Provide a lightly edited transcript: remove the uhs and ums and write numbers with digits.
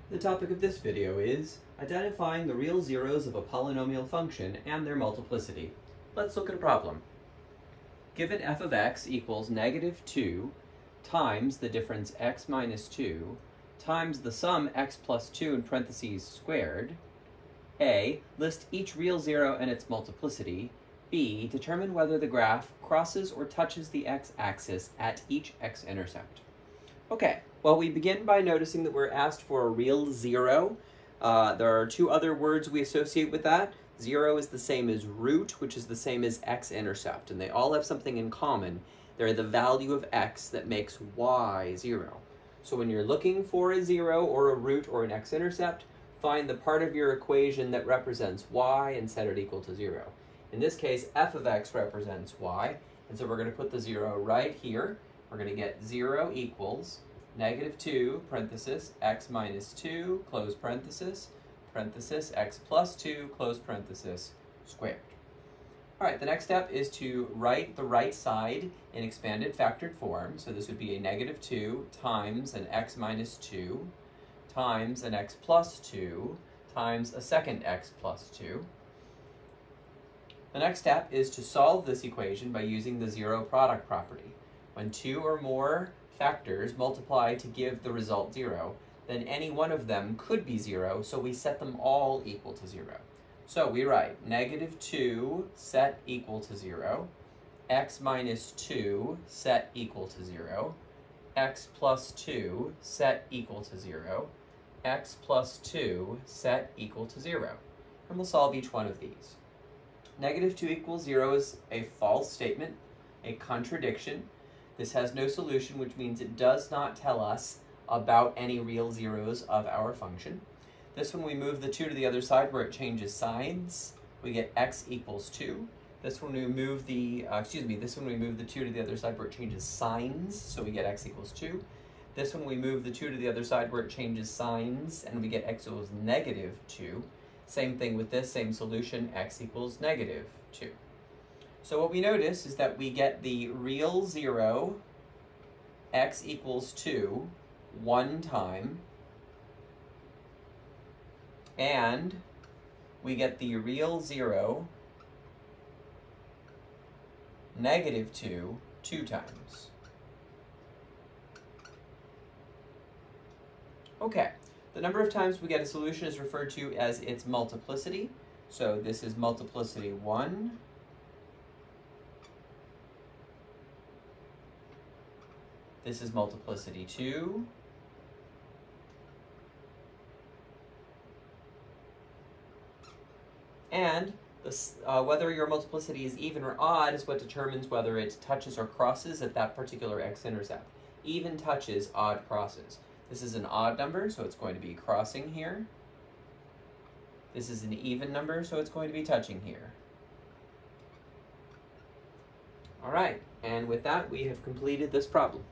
The topic of this video is identifying the real zeros of a polynomial function and their multiplicity. Let's look at a problem. Given f of x equals -2 times the difference x minus 2 times the sum x plus 2 in parentheses squared, A, list each real zero and its multiplicity, B, determine whether the graph crosses or touches the x-axis at each x-intercept. Okay, well, we begin by noticing that we're asked for a real zero. There are two other words we associate with that. Zero is the same as root, which is the same as x-intercept, and they all have something in common. They're the value of x that makes y 0. So when you're looking for a zero or a root or an x-intercept, find the part of your equation that represents y and set it equal to 0. In this case, f of x represents y, and so we're going to put the 0 right here. We're going to get 0 equals -2, parenthesis, x minus 2, close parenthesis, parenthesis, x plus 2, close parenthesis, squared. All right, the next step is to write the right side in expanded factored form. So this would be a -2 times an x minus 2 times an x plus 2 times a second x plus 2. The next step is to solve this equation by using the zero product property. When two or more factors multiply to give the result 0, then any one of them could be 0, so we set them all equal to 0. So we write -2 set equal to 0, x minus 2 set equal to 0, x plus 2 set equal to 0, x plus 2 set equal to 0. And we'll solve each one of these. -2 equals 0 is a false statement, a contradiction. This has no solution, which means it does not tell us about any real zeros of our function. This one we move the 2 to the other side where it changes signs. We get x equals 2. This one we move the, this one we move the 2 to the other side where it changes signs, so we get x equals 2. This one we move the 2 to the other side where it changes signs, and we get x equals -2. Same thing with this, same solution, x equals -2. So what we notice is that we get the real zero, x equals 2, one time, and we get the real zero, -2, two times. Okay, the number of times we get a solution is referred to as its multiplicity. So this is multiplicity 1. This is multiplicity 2. And this, whether your multiplicity is even or odd is what determines whether it touches or crosses at that particular x-intercept. Even touches, odd crosses. This is an odd number, so it's going to be crossing here. This is an even number, so it's going to be touching here. All right, and with that, we have completed this problem.